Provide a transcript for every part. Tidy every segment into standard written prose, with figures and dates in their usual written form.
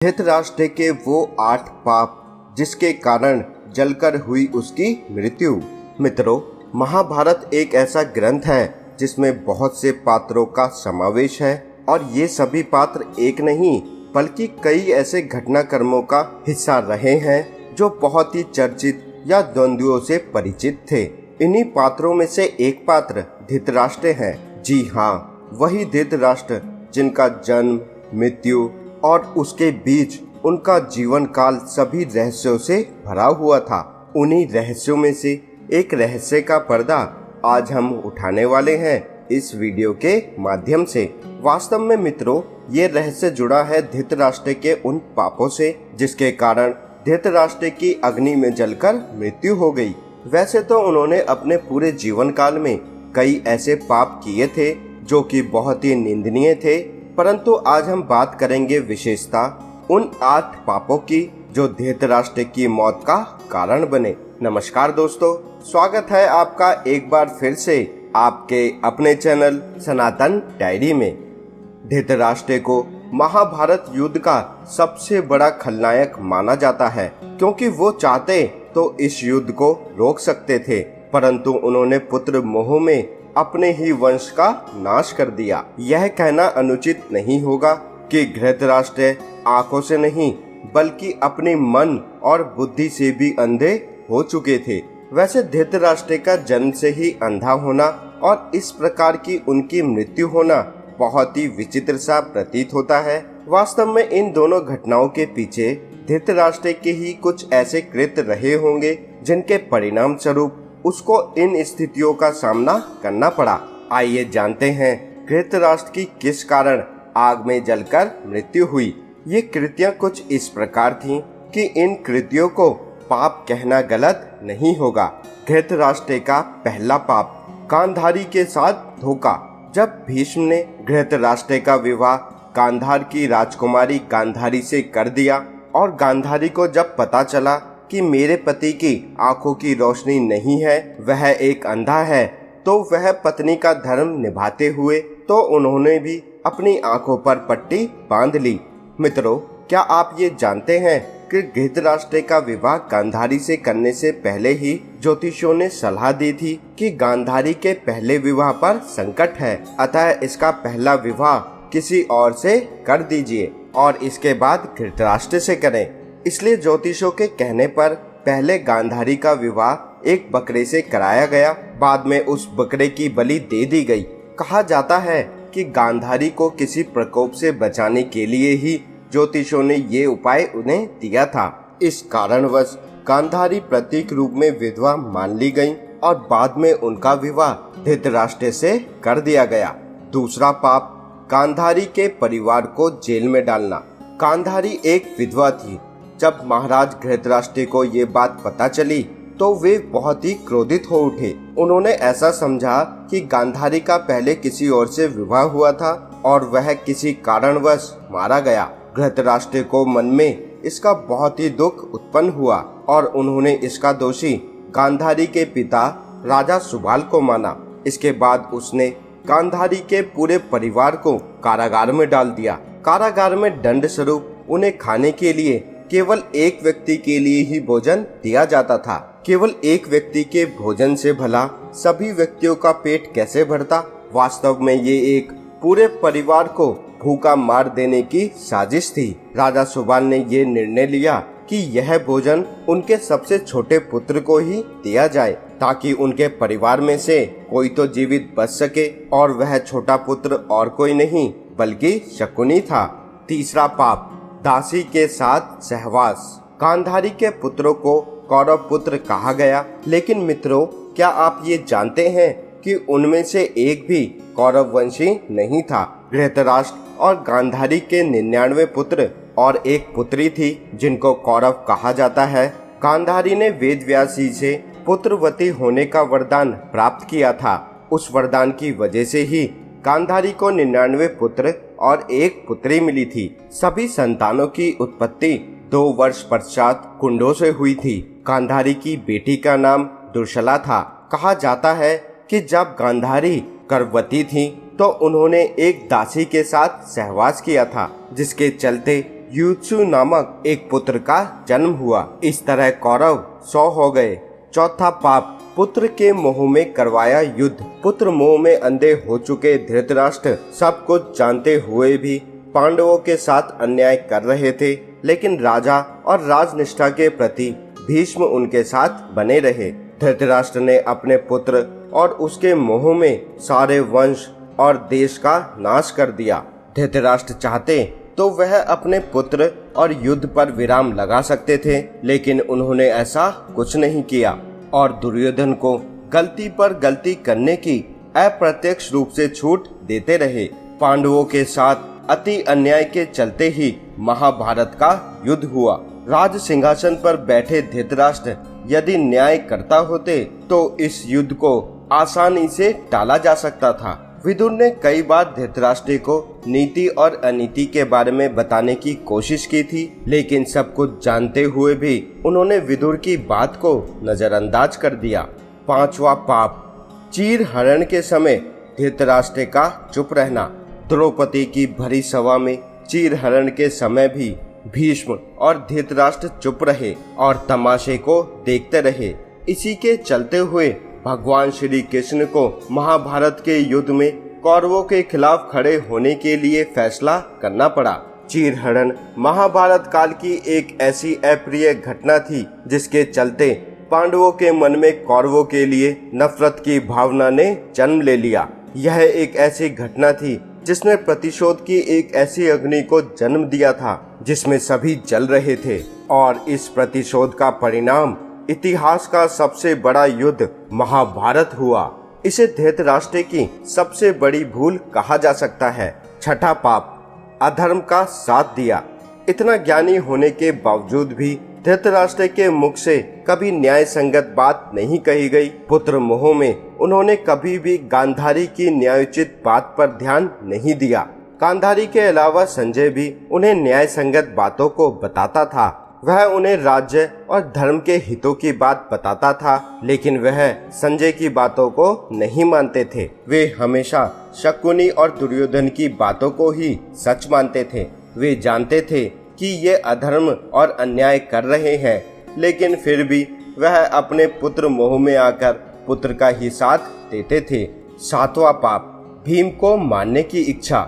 धृतराष्ट्र के वो 8 पाप जिसके कारण जलकर हुई उसकी मृत्यु। मित्रों, महाभारत एक ऐसा ग्रंथ है जिसमें बहुत से पात्रों का समावेश है और ये सभी पात्र एक नहीं बल्कि कई ऐसे घटनाक्रमों का हिस्सा रहे हैं जो बहुत ही चर्चित या द्वंद्वों से परिचित थे। इन्हीं पात्रों में से एक पात्र धृतराष्ट्र है। जी हाँ, वही धृतराष्ट्र जिनका जन्म, मृत्यु और उसके बीच उनका जीवन काल सभी रहस्यों से भरा हुआ था। उन्हीं रहस्यों में से एक रहस्य का पर्दा आज हम उठाने वाले हैं इस वीडियो के माध्यम से। वास्तव में मित्रों, ये रहस्य जुड़ा है धृतराष्ट्र के उन पापों से जिसके कारण धृतराष्ट्र की अग्नि में जलकर मृत्यु हो गई। वैसे तो उन्होंने अपने पूरे जीवन काल में कई ऐसे पाप किए थे जो कि बहुत ही निंदनीय थे, परंतु आज हम बात करेंगे विशेषता उन 8 पापों की जो धृतराष्ट्र की मौत का कारण बने। नमस्कार दोस्तों, स्वागत है आपका एक बार फिर से आपके अपने चैनल सनातन डायरी में। धृतराष्ट्र को महाभारत युद्ध का सबसे बड़ा खलनायक माना जाता है क्योंकि वो चाहते तो इस युद्ध को रोक सकते थे, परंतु उन्होंने पुत्र मोह में अपने ही वंश का नाश कर दिया। यह कहना अनुचित नहीं होगा कि धृतराष्ट्र आंखों से नहीं बल्कि अपने मन और बुद्धि से भी अंधे हो चुके थे। वैसे धृतराष्ट्र का जन्म से ही अंधा होना और इस प्रकार की उनकी मृत्यु होना बहुत ही विचित्र सा प्रतीत होता है। वास्तव में इन दोनों घटनाओं के पीछे धृतराष्ट्र के ही कुछ ऐसे कृत्य रहे होंगे जिनके परिणाम स्वरूप उसको इन स्थितियों का सामना करना पड़ा। आइए जानते हैं धृतराष्ट्र की किस कारण आग में जलकर मृत्यु हुई। ये कृतियां कुछ इस प्रकार थीं कि इन कृतियों को पाप कहना गलत नहीं होगा। धृतराष्ट्र का पहला पाप, गांधारी के साथ धोखा। जब भीष्म ने धृतराष्ट्र का विवाह गांधार की राजकुमारी गांधारी से कर दिया और गांधारी को जब पता चला कि मेरे पति की आंखों की रोशनी नहीं है, वह एक अंधा है, तो वह पत्नी का धर्म निभाते हुए तो उन्होंने भी अपनी आंखों पर पट्टी बांध ली। मित्रों, क्या आप ये जानते हैं कि धृतराष्ट्र का विवाह गांधारी से करने से पहले ही ज्योतिषियों ने सलाह दी थी कि गांधारी के पहले विवाह पर संकट है, अतः इसका पहला विवाह किसी और से कर दीजिए और इसके बाद धृतराष्ट्र से करें। इसलिए ज्योतिषों के कहने पर पहले गांधारी का विवाह एक बकरे से कराया गया, बाद में उस बकरे की बलि दे दी गई। कहा जाता है कि गांधारी को किसी प्रकोप से बचाने के लिए ही ज्योतिषों ने ये उपाय उन्हें दिया था। इस कारणवश गांधारी प्रतीक रूप में विधवा मान ली गई और बाद में उनका विवाह धृतराष्ट्र से कर दिया गया। दूसरा पाप, गांधारी के परिवार को जेल में डालना। गांधारी एक विधवा थी। जब महाराज धृतराष्ट्र को ये बात पता चली तो वे बहुत ही क्रोधित हो उठे। उन्होंने ऐसा समझा कि गांधारी का पहले किसी और से विवाह हुआ था और वह किसी कारणवश मारा गया। धृतराष्ट्र को मन में इसका बहुत ही दुख उत्पन्न हुआ और उन्होंने इसका दोषी गांधारी के पिता राजा सुबाल को माना। इसके बाद उसने गांधारी के पूरे परिवार को कारागार में डाल दिया। कारागार में दंड स्वरूप उन्हें खाने के लिए केवल एक व्यक्ति के लिए ही भोजन दिया जाता था। केवल एक व्यक्ति के भोजन से भला सभी व्यक्तियों का पेट कैसे भरता। वास्तव में ये एक पूरे परिवार को भूखा मार देने की साजिश थी। राजा सुबाल ने ये निर्णय लिया कि यह भोजन उनके सबसे छोटे पुत्र को ही दिया जाए ताकि उनके परिवार में से कोई तो जीवित बच सके, और वह छोटा पुत्र और कोई नहीं बल्कि शकुनी था। तीसरा पाप, दासी के साथ सहवास। गांधारी के पुत्रों को कौरव पुत्र कहा गया, लेकिन मित्रों, क्या आप ये जानते हैं कि उनमें से एक भी कौरव वंशी नहीं था। धृतराष्ट्र और गांधारी के 99 पुत्र और एक पुत्री थी जिनको कौरव कहा जाता है। गांधारी ने वेदव्यास जी से पुत्रवती होने का वरदान प्राप्त किया था। उस वरदान की वजह से ही गांधारी को 99 पुत्र और एक पुत्री मिली थी। सभी संतानों की उत्पत्ति 2 वर्ष पश्चात कुंडों से हुई थी। गांधारी की बेटी का नाम दुर्शला था। कहा जाता है कि जब गांधारी गर्भवती थी तो उन्होंने एक दासी के साथ सहवास किया था, जिसके चलते युत्सु नामक एक पुत्र का जन्म हुआ। इस तरह कौरव 100 हो गए। चौथा पाप, पुत्र के मोह में करवाया युद्ध। पुत्र मोह में अंधे हो चुके धृतराष्ट्र सब कुछ जानते हुए भी पांडवों के साथ अन्याय कर रहे थे, लेकिन राजा और राजनिष्ठा के प्रति भीष्म उनके साथ बने रहे। धृतराष्ट्र ने अपने पुत्र और उसके मोह में सारे वंश और देश का नाश कर दिया। धृतराष्ट्र चाहते तो वह अपने पुत्र और युद्ध पर विराम लगा सकते थे, लेकिन उन्होंने ऐसा कुछ नहीं किया और दुर्योधन को गलती पर गलती करने की अप्रत्यक्ष रूप से छूट देते रहे। पांडवों के साथ अति अन्याय के चलते ही महाभारत का युद्ध हुआ। राज सिंहासन पर बैठे धृतराष्ट्र यदि न्याय करता होते तो इस युद्ध को आसानी से टाला जा सकता था। विदुर ने कई बार धृतराष्ट्र को नीति और अनीति के बारे में बताने की कोशिश की थी, लेकिन सब कुछ जानते हुए भी उन्होंने विदुर की बात को नजरअंदाज कर दिया। पांचवा पाप, चीर हरण के समय धृतराष्ट्र का चुप रहना। द्रौपदी की भरी सभा में चीर हरण के समय भी भीष्म और धृतराष्ट्र चुप रहे और तमाशे को देखते रहे। इसी के चलते हुए भगवान श्री कृष्ण को महाभारत के युद्ध में कौरवों के खिलाफ खड़े होने के लिए फैसला करना पड़ा। चीरहरण महाभारत काल की एक ऐसी अप्रिय घटना थी जिसके चलते पांडवों के मन में कौरवों के लिए नफरत की भावना ने जन्म ले लिया। यह एक ऐसी घटना थी जिसने प्रतिशोध की एक ऐसी अग्नि को जन्म दिया था जिसमें सभी जल रहे थे, और इस प्रतिशोध का परिणाम इतिहास का सबसे बड़ा युद्ध महाभारत हुआ। इसे धृतराष्ट्र की सबसे बड़ी भूल कहा जा सकता है। छठा पाप, अधर्म का साथ दिया। इतना ज्ञानी होने के बावजूद भी धृतराष्ट्र के मुख से कभी न्याय संगत बात नहीं कही गई। पुत्र मोह में उन्होंने कभी भी गांधारी की न्यायोचित बात पर ध्यान नहीं दिया। गांधारी के अलावा संजय भी उन्हें न्याय संगत बातों को बताता था। वह उन्हें राज्य और धर्म के हितों की बात बताता था, लेकिन वह संजय की बातों को नहीं मानते थे। वे हमेशा शकुनी और दुर्योधन की बातों को ही सच मानते थे। वे जानते थे कि ये अधर्म और अन्याय कर रहे हैं, लेकिन फिर भी वह अपने पुत्र मोह में आकर पुत्र का ही साथ देते थे। सातवां पाप, भीम को मारने की इच्छा।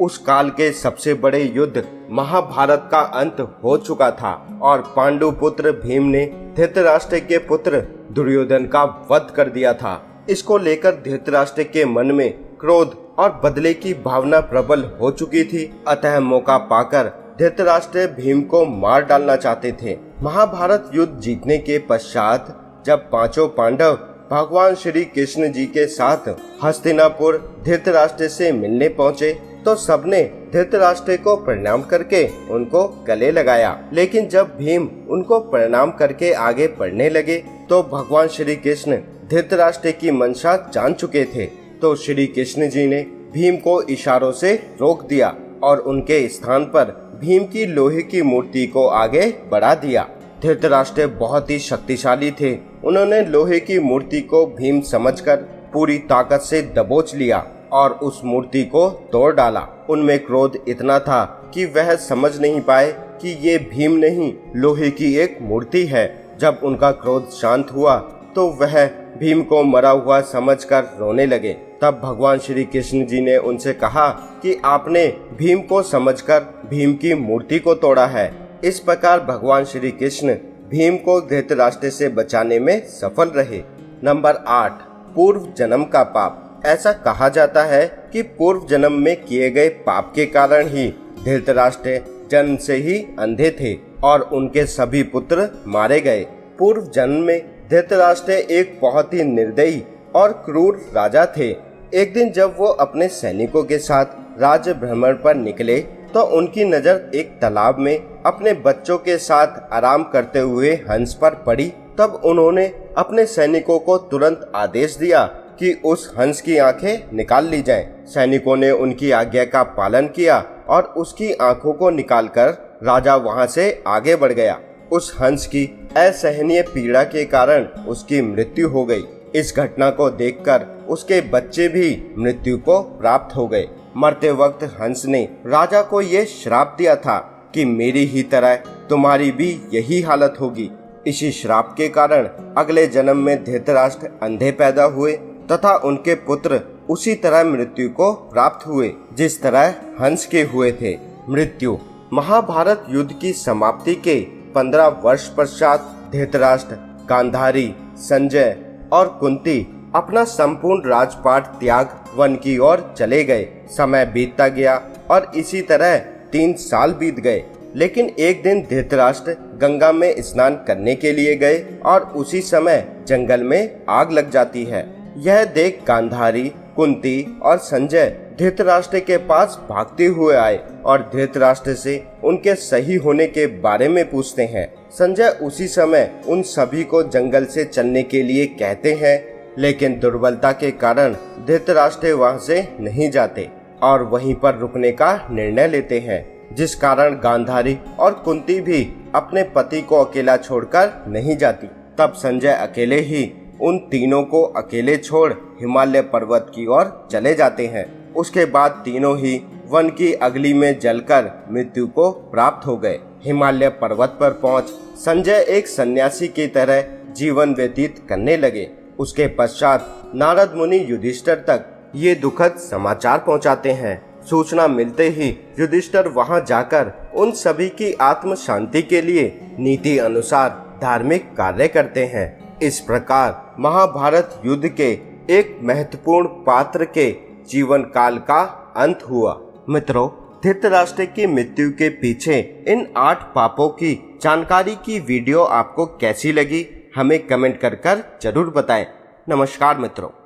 उस काल के सबसे बड़े युद्ध महाभारत का अंत हो चुका था और पांडु पुत्र भीम ने धृतराष्ट्र के पुत्र दुर्योधन का वध कर दिया था। इसको लेकर धृतराष्ट्र के मन में क्रोध और बदले की भावना प्रबल हो चुकी थी। अतः मौका पाकर धृतराष्ट्र भीम को मार डालना चाहते थे। महाभारत युद्ध जीतने के पश्चात जब पांचों पांडव भगवान श्री कृष्ण जी के साथ हस्तिनापुर धृतराष्ट्र से मिलने पहुँचे तो सबने धृतराष्ट्र को प्रणाम करके उनको गले लगाया। लेकिन जब भीम उनको प्रणाम करके आगे बढ़ने लगे तो भगवान श्री कृष्ण धृतराष्ट्र की मंशा जान चुके थे, तो श्री कृष्ण जी ने भीम को इशारों से रोक दिया और उनके स्थान पर भीम की लोहे की मूर्ति को आगे बढ़ा दिया। धृतराष्ट्र बहुत ही शक्तिशाली थे। उन्होंने लोहे की मूर्ति को भीम समझकर पूरी ताकत से दबोच लिया और उस मूर्ति को तोड़ डाला। उनमें क्रोध इतना था कि वह समझ नहीं पाए कि ये भीम नहीं, लोहे की एक मूर्ति है। जब उनका क्रोध शांत हुआ तो वह भीम को मरा हुआ समझकर रोने लगे। तब भगवान श्री कृष्ण जी ने उनसे कहा कि आपने भीम को समझकर भीम की मूर्ति को तोड़ा है। इस प्रकार भगवान श्री कृष्ण भीम को धृतराष्ट्र से बचाने में सफल रहे। नंबर 8, पूर्व जन्म का पाप। ऐसा कहा जाता है कि पूर्व जन्म में किए गए पाप के कारण ही धृतराष्ट्र जन्म से ही अंधे थे और उनके सभी पुत्र मारे गए। पूर्व जन्म में धृतराष्ट्र एक बहुत ही निर्दयी और क्रूर राजा थे। एक दिन जब वो अपने सैनिकों के साथ राज्य भ्रमण पर निकले तो उनकी नजर एक तालाब में अपने बच्चों के साथ आराम करते हुए हंस पर पड़ी। तब उन्होंने अपने सैनिकों को तुरंत आदेश दिया कि उस हंस की आंखें निकाल ली जाएं। सैनिकों ने उनकी आज्ञा का पालन किया और उसकी आंखों को निकालकर राजा वहां से आगे बढ़ गया। उस हंस की असहनीय पीड़ा के कारण उसकी मृत्यु हो गई। इस घटना को देखकर उसके बच्चे भी मृत्यु को प्राप्त हो गए। मरते वक्त हंस ने राजा को ये श्राप दिया था कि मेरी ही तरह तुम्हारी भी यही हालत होगी। इसी श्राप के कारण अगले जन्म में धृतराष्ट्र अंधे पैदा हुए तथा उनके पुत्र उसी तरह मृत्यु को प्राप्त हुए जिस तरह हंस के हुए थे। मृत्यु। महाभारत युद्ध की समाप्ति के 15 वर्ष पश्चात धृतराष्ट्र, गांधारी, संजय और कुंती अपना संपूर्ण राजपाट त्याग वन की ओर चले गए। समय बीतता गया और इसी तरह 3 साल बीत गए। लेकिन एक दिन धृतराष्ट्र गंगा में स्नान करने के लिए गए और उसी समय जंगल में आग लग जाती है। यह देख गांधारी, कुंती और संजय धृतराष्ट्र के पास भागते हुए आए और धृतराष्ट्र से उनके सही होने के बारे में पूछते हैं। संजय उसी समय उन सभी को जंगल से चलने के लिए कहते हैं, लेकिन दुर्बलता के कारण धृतराष्ट्र वहां से नहीं जाते और वहीं पर रुकने का निर्णय लेते हैं, जिस कारण गांधारी और कुंती भी अपने पति को अकेला छोड़कर नहीं जाती। तब संजय अकेले ही उन तीनों को अकेले छोड़ हिमालय पर्वत की ओर चले जाते हैं। उसके बाद तीनों ही वन की अगली में जलकर मृत्यु को प्राप्त हो गए। हिमालय पर्वत पर पहुंच संजय एक सन्यासी की तरह जीवन व्यतीत करने लगे। उसके पश्चात नारद मुनि युधिष्ठिर तक ये दुखद समाचार पहुंचाते हैं। सूचना मिलते ही युधिष्ठिर वहां जाकर उन सभी की आत्म शांति के लिए नीति अनुसार धार्मिक कार्य करते हैं। इस प्रकार महाभारत युद्ध के एक महत्वपूर्ण पात्र के जीवन काल का अंत हुआ। मित्रों, धृतराष्ट्र की मृत्यु के पीछे इन 8 पापों की जानकारी की वीडियो आपको कैसी लगी, हमें कमेंट कर जरूर बताएं। नमस्कार मित्रों।